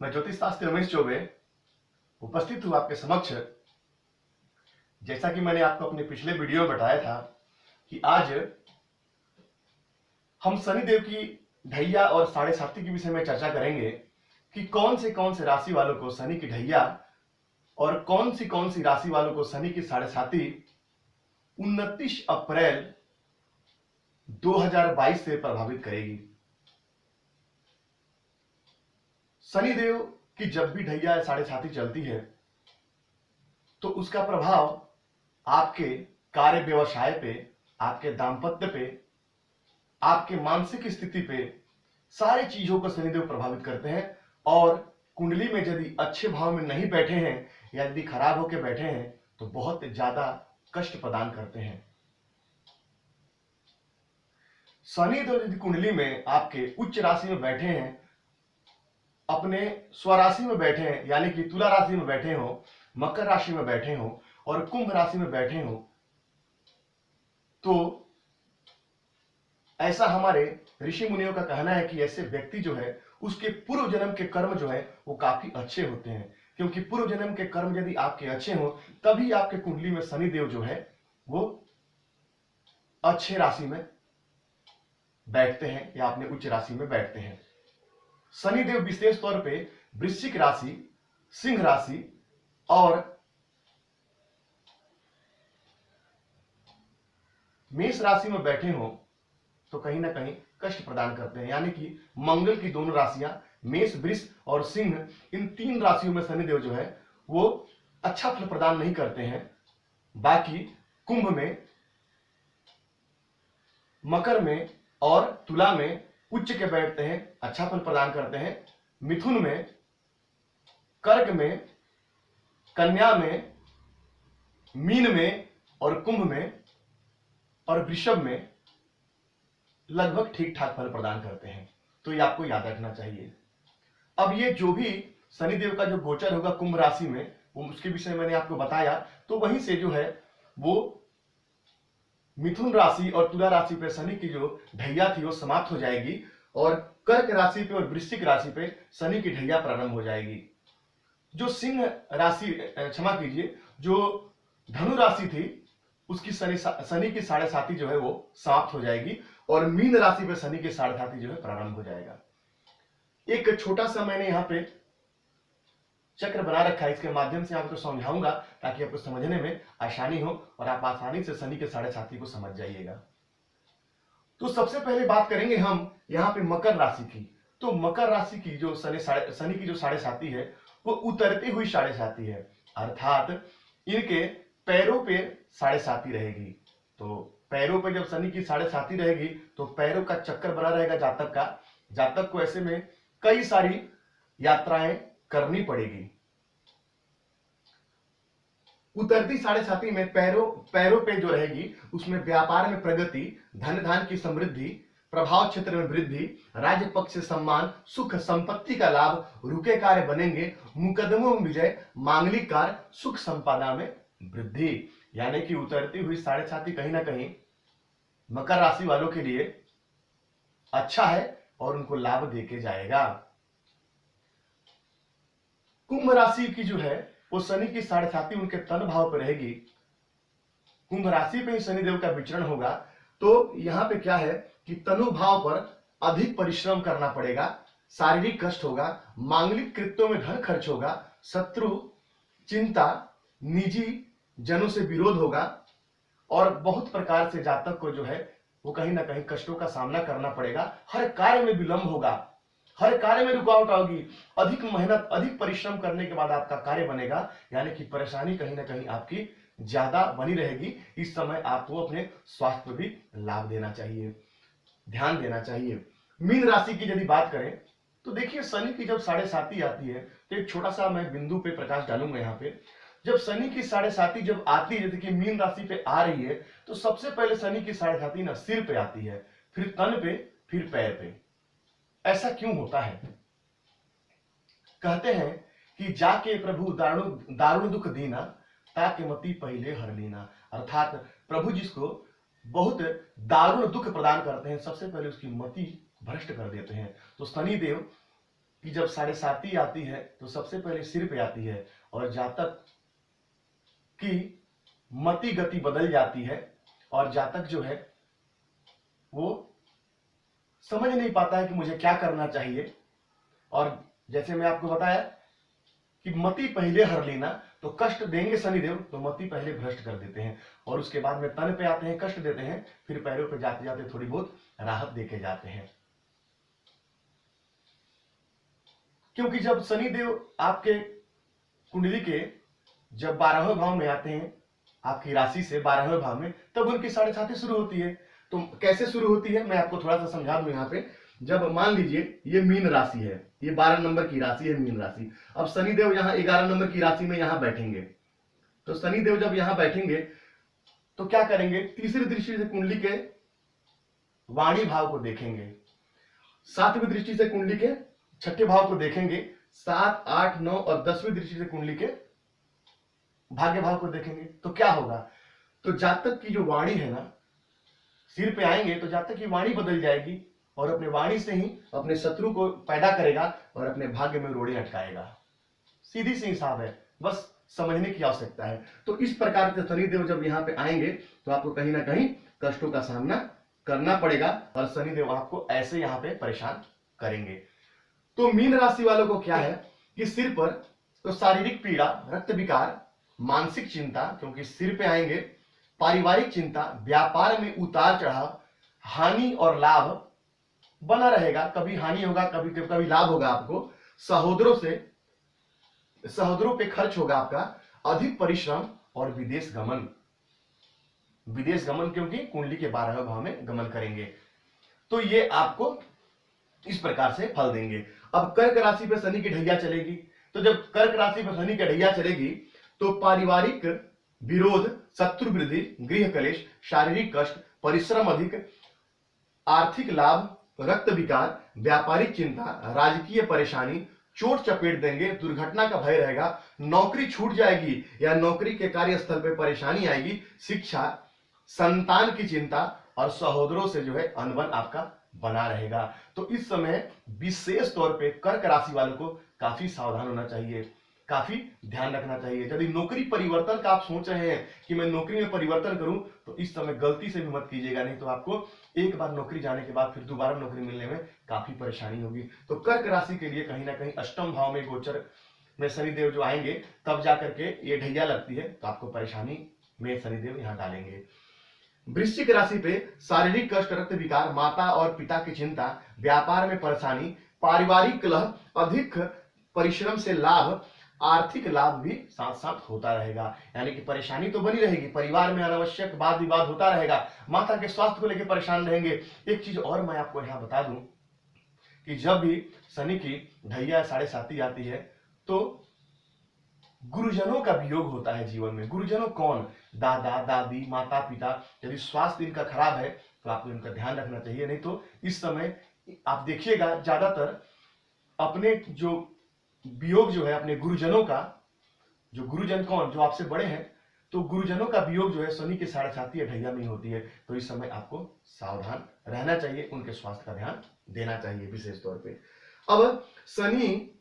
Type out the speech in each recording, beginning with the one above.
मैं ज्योतिष शास्त्री रमेश चौबे उपस्थित हूं आपके समक्ष। जैसा कि मैंने आपको अपने पिछले वीडियो में बताया था कि आज हम शनिदेव की ढैया और साढ़े साती के विषय में चर्चा करेंगे कि कौन से राशि वालों को शनि की ढैया और कौन सी राशि वालों को शनि की साढ़े साती 29 अप्रैल 2022 से प्रभावित करेगी। शनिदेव की जब भी ढैया या साढ़े साती चलती है तो उसका प्रभाव आपके कार्य व्यवसाय पे, आपके दाम्पत्य पे, आपके मानसिक स्थिति पे, सारी चीजों को शनिदेव प्रभावित करते हैं। और कुंडली में यदि अच्छे भाव में नहीं बैठे हैं या यदि खराब होकर बैठे हैं तो बहुत ज्यादा कष्ट प्रदान करते हैं। शनिदेव यदि कुंडली में आपके उच्च राशि में बैठे हैं, अपने स्वराशि में बैठे हैं, यानी कि तुला राशि में बैठे हो, मकर राशि में बैठे हो और कुंभ राशि में बैठे हो, तो ऐसा हमारे ऋषि मुनियों का कहना है कि ऐसे व्यक्ति जो है उसके पूर्व जन्म के कर्म जो है वो काफी अच्छे होते हैं। क्योंकि पूर्व जन्म के कर्म यदि आपके अच्छे हो तभी आपके कुंडली में शनिदेव जो है वो अच्छे राशि में बैठते हैं या अपने उच्च राशि में बैठते हैं। शनिदेव विशेष तौर पे वृश्चिक राशि, सिंह राशि और मेष राशि में बैठे हो तो कहीं ना कहीं कष्ट प्रदान करते हैं। यानी कि मंगल की दोनों राशियां मेष, वृष और सिंह, इन तीन राशियों में शनिदेव जो है वो अच्छा फल प्रदान नहीं करते हैं। बाकी कुंभ में, मकर में और तुला में उच्च के बैठते हैं, अच्छा फल प्रदान करते हैं। मिथुन में, कर्क में, कन्या में, मीन में और कुंभ में और वृषभ में लगभग ठीक ठाक फल प्रदान करते हैं। तो ये आपको याद रखना चाहिए। अब ये जो भी शनिदेव का जो गोचर होगा कुंभ राशि में, वो उसके विषय मैंने आपको बताया, तो वहीं से जो है वो मिथुन राशि और तुला राशि पे शनि की जो ढैया थी वो समाप्त हो जाएगी और कर्क राशि पे और वृश्चिक राशि पे शनि की ढैया प्रारंभ हो जाएगी। जो सिंह राशि, क्षमा कीजिए, जो धनु राशि थी उसकी शनि की साढ़े साती जो है वो समाप्त हो जाएगी और मीन राशि पे शनि की साढ़े साती जो है प्रारंभ हो जाएगा। एक छोटा सा मैंने यहाँ पे चक्र बना रखा है, इसके माध्यम से आपको समझाऊंगा ताकि आपको समझने में आसानी हो और आप आसानी से शनि के साढ़े साती को समझ जाइएगा। तो सबसे पहले बात करेंगे हम यहाँ पे मकर राशि की। तो मकर राशि की जो शनि की जो साढ़े साती है वो उतरती हुई साढ़े साती है, अर्थात इनके पैरों पे साढ़े साती रहेगी। तो पैरों पे जब शनि की साढ़े साती रहेगी तो पैरों का चक्कर बना रहेगा जातक को। ऐसे में कई सारी यात्राएं करनी पड़ेगी। उतरती साढ़े साती में पैरों पे जो रहेगी उसमें व्यापार में प्रगति, धन धान की समृद्धि, प्रभाव क्षेत्र में वृद्धि, राज्य पक्ष से सम्मान, सुख संपत्ति का लाभ, रुके कार्य बनेंगे, मुकदमों में विजय, मांगलिक कार्य, सुख संपदा में वृद्धि। यानी कि उतरती हुई साढ़े साती कहीं ना कहीं मकर राशि वालों के लिए अच्छा है और उनको लाभ देके जाएगा। कुंभ राशि की जो है वो शनि की साढ़े साती उनके तन भाव पर रहेगी। कुंभ राशि पे ही शनिदेव का विचरण होगा। तो यहाँ पे क्या है कि तनु भाव पर अधिक परिश्रम करना पड़ेगा, शारीरिक कष्ट होगा, मांगलिक कृत्यों में धन खर्च होगा, शत्रु, चिंता, निजी जनों से विरोध होगा और बहुत प्रकार से जातक को जो है वो कहीं ना कहीं कष्टों का सामना करना पड़ेगा। हर कार्य में विलंब होगा, हर कार्य में रुकावट होगी, अधिक मेहनत, अधिक परिश्रम करने के बाद आपका कार्य बनेगा। यानी कि परेशानी कहीं ना कहीं आपकी ज्यादा बनी रहेगी। इस समय आपको अपने स्वास्थ्य पर भी लाभ देना चाहिए, ध्यान देना चाहिए। मीन राशि की यदि बात करें तो देखिए शनि की जब साढ़े साती आती है तो एक छोटा सा मैं बिंदु पे प्रकाश डालूंगा यहाँ पे। जब शनि की साढ़े साती जब आती है, जैसे कि मीन राशि पे आ रही है, तो सबसे पहले शनि की साढ़े साती ना सिर पे आती है, फिर तन पे, फिर पैर पे। ऐसा क्यों होता है? कहते हैं कि जाके प्रभु दारुण दुख दीना, ताके मती पहले हर लीना। अर्थात प्रभु जिसको बहुत दारुण दुख प्रदान करते हैं सबसे पहले उसकी मति भ्रष्ट कर देते हैं। तो शनिदेव कि जब 7.5 आती है तो सबसे पहले सिर पे आती है और जातक की मति गति बदल जाती है और जातक जो है वो समझ नहीं पाता है कि मुझे क्या करना चाहिए। और जैसे मैं आपको बताया कि मति पहले हर लेना, तो कष्ट देंगे शनिदेव तो मति पहले भ्रष्ट कर देते हैं और उसके बाद में तन पे आते हैं, कष्ट देते हैं, फिर पैरों पे जाते जाते थोड़ी बहुत राहत देके जाते हैं। क्योंकि जब शनिदेव आपके कुंडली के जब 12वें भाव में आते हैं, आपकी राशि से 12वें भाव में, तब उनकी 7.5 शुरू होती है। तो कैसे शुरू होती है मैं आपको थोड़ा सा समझा दूं। यहाँ पे जब मान लीजिए ये मीन राशि है, ये 12 नंबर की राशि है मीन राशि। अब शनिदेव यहाँ 11 नंबर की राशि में यहाँ बैठेंगे, तो शनिदेव जब यहाँ बैठेंगे तो क्या करेंगे, तीसरी दृष्टि से कुंडली के वाणी भाव को देखेंगे, 7वीं दृष्टि से कुंडली के 6ठे भाव को देखेंगे, 7, 8, 9 और 10वीं दृष्टि से कुंडली के भाग्य भाव को देखेंगे। तो क्या होगा, तो जातक की जो वाणी है ना, सिर पे आएंगे तो जातक की वाणी बदल जाएगी और अपने वाणी से ही अपने शत्रु को पैदा करेगा और अपने भाग्य में रोड़े अटकाएगा। सीधी सी हिसाब है, बस समझने की आवश्यकता है। तो इस प्रकार से शनिदेव जब यहाँ पे आएंगे तो आपको कहीं ना कहीं कष्टों का सामना करना पड़ेगा और शनिदेव आपको ऐसे यहाँ पे परेशान करेंगे। तो मीन राशि वालों को क्या है कि सिर पर तो शारीरिक पीड़ा, रक्त विकार, मानसिक चिंता, क्योंकि सिर पे आएंगे, पारिवारिक चिंता, व्यापार में उतार चढ़ाव, हानि और लाभ बना रहेगा। कभी हानि होगा, कभी कभी लाभ होगा आपको। सहोदरों पे खर्च होगा आपका, अधिक परिश्रम और विदेश गमन। क्योंकि कुंडली के 12वें भाव में गमन करेंगे। तो ये आपको इस प्रकार से फल देंगे। अब कर्क राशि पे शनि की ढैया चलेगी, तो जब कर्क राशि पे शनि की ढैया चलेगी तो पारिवारिक विरोध, शत्रु वृद्धि, गृह कलेश, शारीरिक कष्ट, परिश्रम अधिक, आर्थिक लाभ, रक्त विकार, व्यापारिक चिंता, राजकीय परेशानी, चोट चपेट देंगे, दुर्घटना का भय रहेगा, नौकरी छूट जाएगी या नौकरी के कार्यस्थल पे परेशानी आएगी, शिक्षा, संतान की चिंता और सहोदरों से जो है अनबन आपका बना रहेगा। तो इस समय विशेष तौर पे कर्क राशि वालों को काफी सावधान होना चाहिए, काफी ध्यान रखना चाहिए। यदि नौकरी परिवर्तन का आप सोच रहे हैं कि मैं नौकरी में परिवर्तन करूं, तो इस समय गलती से भी मत कीजिएगा, नहीं तो आपको एक बार नौकरी जाने के बाद फिर दोबारा नौकरी मिलने में काफी परेशानी होगी। तो कर्क राशि के लिए कहीं ना कहीं अष्टम भाव में गोचर में शनिदेव जो आएंगे तब जाकर के ये ढैया लगती है, तो आपको परेशानी में शनिदेव यहाँ डालेंगे। वृश्चिक राशि पे शारीरिक कष्ट, रक्त विकार, माता और पिता की चिंता, व्यापार में परेशानी, पारिवारिक कलह, अधिक परिश्रम से लाभ, आर्थिक लाभ भी साथ साथ होता रहेगा। यानी कि परेशानी तो बनी रहेगी, परिवार में अनावश्यक वाद विवाद होता रहेगा, माता के स्वास्थ्य को लेकर परेशान रहेंगे। एक चीज और मैं आपको यहाँ बता दूं कि जब भी शनि की ढैया 7.5 आती है तो गुरुजनों का वियोग होता है जीवन में। गुरुजनों कौन, दादा दादी, माता पिता। यदि स्वास्थ्य इनका खराब है तो आपको इनका ध्यान रखना चाहिए, नहीं तो इस समय आप देखिएगा ज्यादातर अपने जो वियोग जो है अपने गुरुजनों का, जो गुरुजन कौन, जो आपसे बड़े हैं, तो गुरुजनों का वियोग जो है शनि के 7.5 या ढैया में होती है। तो इस समय आपको सावधान रहना चाहिए, उनके स्वास्थ्य का ध्यान देना चाहिए विशेष तौर पे। अब शनि,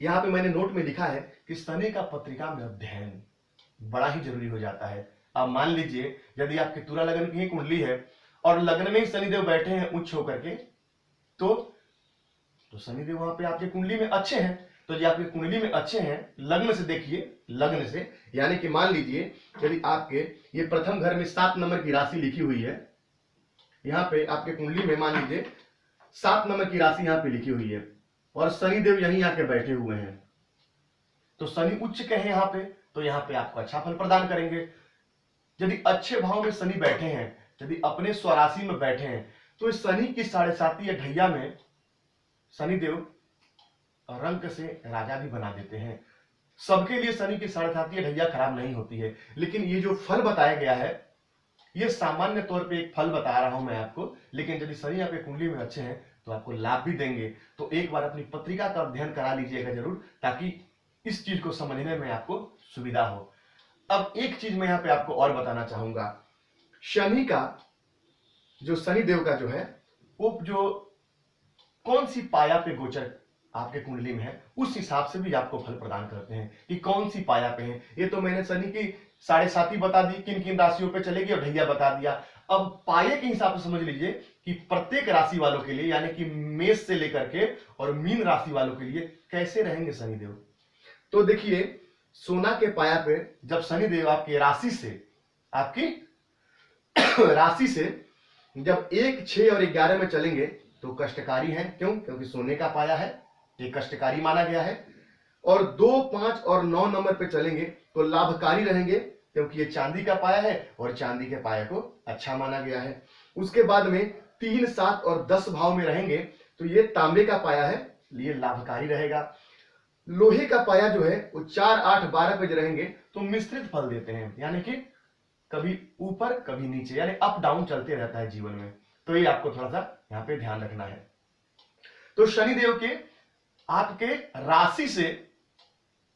यहाँ पे मैंने नोट में लिखा है कि शनि का पत्रिका में अध्ययन बड़ा ही जरूरी हो जाता है। अब मान लीजिए यदि आपके तुला लग्न की कुंडली है और लग्न में ही शनिदेव बैठे हैं उच्च होकर के, तो शनिदेव वहां पे आपके कुंडली में अच्छे हैं। तो ये आपके कुंडली में अच्छे हैं, लग्न से देखिए, लग्न से, यानी कि मान लीजिए यदि आपके ये प्रथम घर में 7 नंबर की राशि लिखी हुई है, यहाँ पे आपके कुंडली में मान लीजिए 7 नंबर की राशि यहाँ पे लिखी हुई है और शनिदेव यहीं आके बैठे हुए हैं, तो शनि उच्च के हैं यहाँ पे, तो यहाँ पे आपको अच्छा फल प्रदान करेंगे। यदि अच्छे भाव में शनि बैठे हैं, यदि अपने स्वराशि में बैठे हैं, तो इस शनि की 7.5 या ढैया में शनिदेव रंक से राजा भी बना देते हैं। सबके लिए शनि की 7.5 या ढैया खराब नहीं होती है, लेकिन ये जो फल बताया गया है ये सामान्य तौर पे एक फल बता रहा हूं मैं आपको, लेकिन यदि शनि आपके कुंडली में अच्छे हैं तो आपको लाभ भी देंगे। तो एक बार अपनी पत्रिका का अध्ययन करा लीजिएगा जरूर, ताकि इस चीज को समझने में आपको सुविधा हो। अब एक चीज मैं यहाँ पे आपको और बताना चाहूंगा, शनि का जो शनिदेव का जो है वो जो कौन सी पाया पे गोचर आपके कुंडली में है उस हिसाब से भी आपको फल प्रदान करते हैं कि कौन सी पाया पे है। ये तो मैंने शनि की 7.5 बता दी, किन किन राशियों पे चलेगी और ढैया बता दिया। अब पाए के हिसाब से समझ लीजिए कि प्रत्येक राशि वालों के लिए यानी कि मेष से लेकर के और मीन राशि वालों के लिए कैसे रहेंगे शनिदेव। तो देखिए सोना के पाया पे जब शनिदेव आपकी राशि से जब 1, 6 और 11 में चलेंगे तो कष्टकारी है। क्यों? क्योंकि सोने का पाया है, ये कष्टकारी माना गया है। और 2, 5 और 9 नंबर पे चलेंगे तो लाभकारी रहेंगे, क्योंकि ये चांदी का पाया है और चांदी के पाया को अच्छा माना गया है। उसके बाद में 3, 7 और 10 भाव में रहेंगे तो ये तांबे का पाया है, ये लाभकारी रहेगा। लोहे का पाया जो है वो 4, 8, 12 पे रहेंगे तो मिश्रित फल देते हैं, यानी कि कभी ऊपर कभी नीचे, यानी अप डाउन चलते रहता है जीवन में। तो ये आपको थोड़ा सा यहाँ पे ध्यान रखना है। तो शनिदेव के आपके राशि से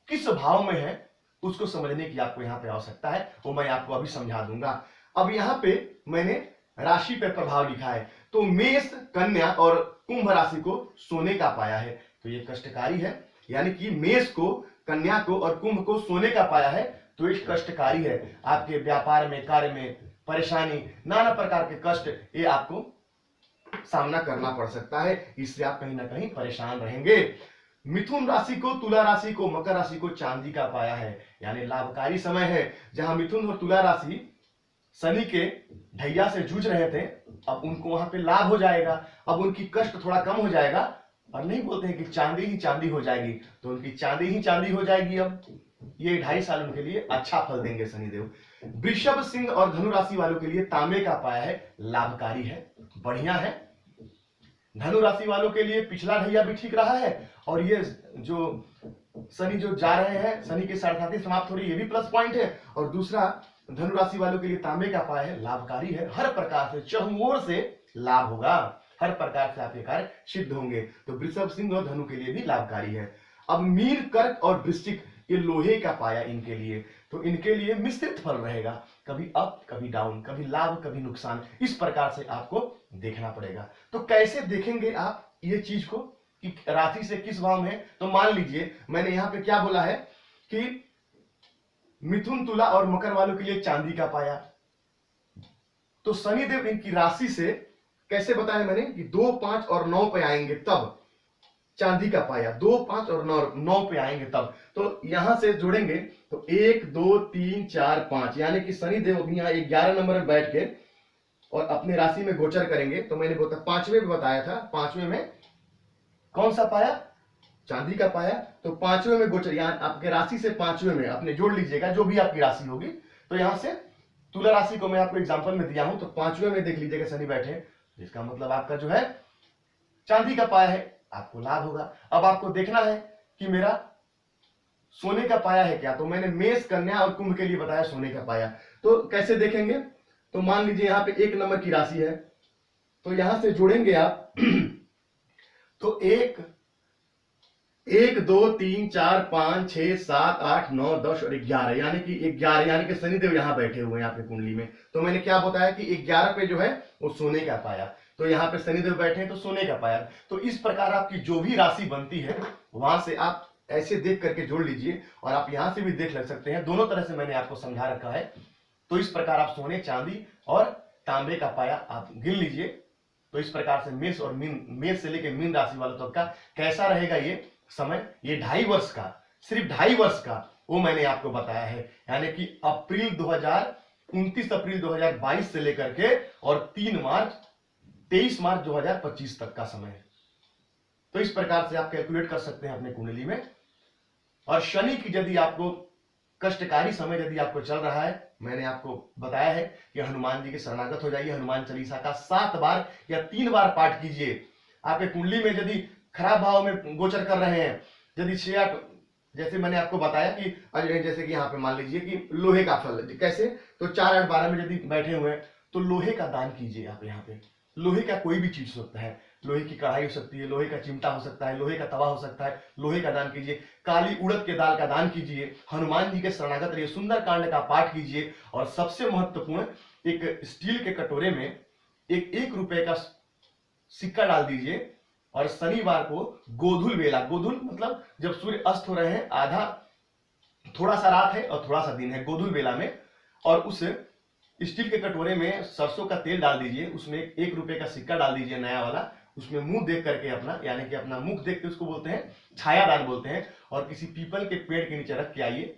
किस भाव में है उसको समझने की आपको यहाँ पे आवश्यकता है, वो मैं आपको अभी समझा दूंगा। अब यहाँ पे मैंने राशि पे प्रभाव लिखा है, तो मेष, कन्या और कुंभ राशि को सोने का पाया है तो ये कष्टकारी है, यानी कि मेष को, कन्या को और कुंभ को सोने का पाया है तो ये कष्टकारी है। आपके व्यापार में, कार्य में परेशानी, नाना प्रकार के कष्ट ये आपको सामना करना पड़ सकता है, इससे आप कहीं ना कहीं परेशान रहेंगे। मिथुन राशि को, तुला राशि को, मकर राशि को चांदी का पाया है, यानी लाभकारी समय है। जहां मिथुन और तुला राशि शनि के ढैया से जूझ रहे थे, अब उनको वहां पे लाभ हो जाएगा, अब उनकी कष्ट थोड़ा कम हो जाएगा। और नहीं बोलते हैं कि चांदी ही चांदी हो जाएगी, तो उनकी चांदी ही चांदी हो जाएगी। अब ये 2.5 साल उनके लिए अच्छा फल देंगे शनिदेव। वृषभ, सिंह और धनु राशि वालों के लिए तांबे का पाया है, लाभकारी है, बढ़िया है। धनु राशि वालों के लिए पिछला ढैया भी ठीक रहा है और ये जो शनि जो जा रहे हैं, शनि की 7.5 समाप्त हो रही है, ये भी प्लस पॉइंट है। और दूसरा धनु राशि वालों के लिए तांबे का पाया है, लाभकारी है, हर प्रकार से चहुओर से लाभ होगा, हर प्रकार से आपके कार्य सिद्ध होंगे। तो वृषभ, सिंह और धनु के लिए भी लाभकारी है। अब मीन, कर्क और वृश्चिक ये लोहे का पाया इनके लिए, तो इनके लिए मिश्रित फल रहेगा, कभी अप कभी डाउन, कभी लाभ कभी नुकसान, इस प्रकार से आपको देखना पड़ेगा। तो कैसे देखेंगे आप ये चीज को कि राशि से किस भाव में है। तो मान लीजिए मैंने यहाँ पे क्या बोला है कि मिथुन, तुला और मकर वालों के लिए चांदी का पाया, तो शनिदेव इनकी राशि से कैसे बताया मैंने कि 2, 5 और 9 पे आएंगे तब चांदी का पाया, 2, 5 और 9 पे आएंगे तब। तो यहां से जोड़ेंगे तो 1, 2, 3, 4, 5, यानी कि शनिदेव अभी यहाँ 11 नंबर में बैठ के और अपने राशि में गोचर करेंगे। तो मैंने 5वें में बताया था, 5वें में कौन सा पाया, चांदी का पाया, तो 5वें में गोचर, यहाँ आपके राशि से 5वें में अपने जोड़ लीजिएगा जो भी आपकी राशि होगी। तो यहां से तुला राशि को मैं आपको एग्जांपल में दिया हूं, तो 5वें में देख लीजिएगा शनि बैठे, इसका मतलब आपका जो है चांदी का पाया है, आपको लाभ होगा। अब आपको देखना है कि मेरा सोने का पाया है क्या, तो मैंने मेष, कन्या और कुंभ के लिए बताया सोने का पाया। तो कैसे देखेंगे, तो मान लीजिए यहाँ पे 1 नंबर की राशि है, तो यहां से जोड़ेंगे आप तो 1, 2, 3, 4, 5, 6, 7, 8, 9, 10 और 11, यानी कि 11, यानी कि शनिदेव यहां बैठे हुए हैं आपकी कुंडली में। तो मैंने क्या बताया कि 11 पे जो है वो सोने का पाया, तो यहाँ पे शनिदेव बैठे हैं तो सोने का पाया। तो इस प्रकार आपकी जो भी राशि बनती है वहां से आप ऐसे देख करके जोड़ लीजिए, और आप यहां से भी देख लग सकते हैं, दोनों तरह से मैंने आपको समझा रखा है। तो इस प्रकार आप सोने, चांदी और तांबे का पाया आप गिन लीजिए। तो इस प्रकार से मेष और मीन, मेष से लेकर मीन राशि वालों तक का कैसा रहेगा ये समय, ये 2.5 वर्ष का, सिर्फ 2.5 वर्ष का वो मैंने आपको बताया है, यानी कि 29 अप्रैल 2022 से लेकर के और 23 मार्च 2025 तक का समय है। तो इस प्रकार से आप कैलकुलेट कर सकते हैं अपने कुंडली में। और शनि की यदि आपको कष्टकारी समय यदि आपको चल रहा है, मैंने आपको बताया है कि हनुमान जी के शरणागत हो जाइए, हनुमान चालीसा का 7 बार या 3 बार पाठ कीजिए। आपके कुंडली में यदि खराब भाव में गोचर कर रहे हैं, यदि 6-8, जैसे मैंने आपको बताया कि जैसे कि यहाँ पे मान लीजिए कि लोहे का फल कैसे, तो 4, 8, 12 में यदि बैठे हुए हैं तो लोहे का दान कीजिए। आप यहाँ पे लोहे का कोई भी चीज हो सकता है, लोहे की कढ़ाई हो सकती है, लोहे का चिमटा हो सकता है, लोहे का तवा हो सकता है, लोहे का दान कीजिए। काली उड़द के दाल का दान कीजिए, हनुमान जी के शरणागत रहिए, सुंदर कांड का पाठ कीजिए। और सबसे महत्वपूर्ण, एक स्टील के कटोरे में एक 1 रुपए का सिक्का डाल दीजिए और शनिवार को गोधूल बेला, गोधूल मतलब जब सूर्य अस्त हो रहे हैं, आधा थोड़ा सा रात है और थोड़ा सा दिन है, गोधूल बेला में, और उस स्टील के कटोरे में सरसों का तेल डाल दीजिए, उसमें 1 रुपए का सिक्का डाल दीजिए नया वाला, उसमें मुंह देख करके अपना, यानी कि अपना मुख देख के उसको बोलते हैं छायादान बोलते हैं, और किसी पीपल के पेड़ के नीचे रख के आइए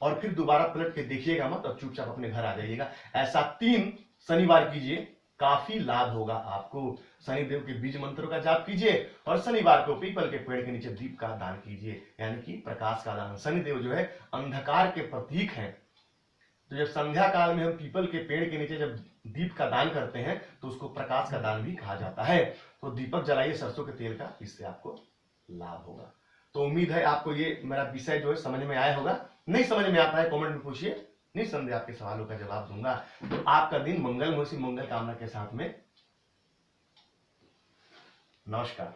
और फिर दोबारा पलट के देखिएगा मत और चुपचाप अपने घर आ जाइएगा। ऐसा 3 शनिवार कीजिए, काफी लाभ होगा आपको। शनिदेव के बीज मंत्रों का जाप कीजिए और शनिवार को पीपल के पेड़ के नीचे दीप का दान कीजिए, यानी कि प्रकाश का दान। शनिदेव जो है अंधकार के प्रतीक हैं, तो जब संध्या काल में हम पीपल के पेड़ के नीचे जब दीप का दान करते हैं तो उसको प्रकाश का दान भी कहा जाता है। तो दीपक जलाइए सरसों के तेल का, इससे आपको लाभ होगा। तो उम्मीद है आपको ये मेरा विषय जो है समझ में आया होगा। नहीं समझ में आता है कमेंट में पूछिए, निस्संदेह आपके सवालों का जवाब दूंगा। तो आपका दिन मंगलमय, मंगल कामना के साथ में नमस्कार।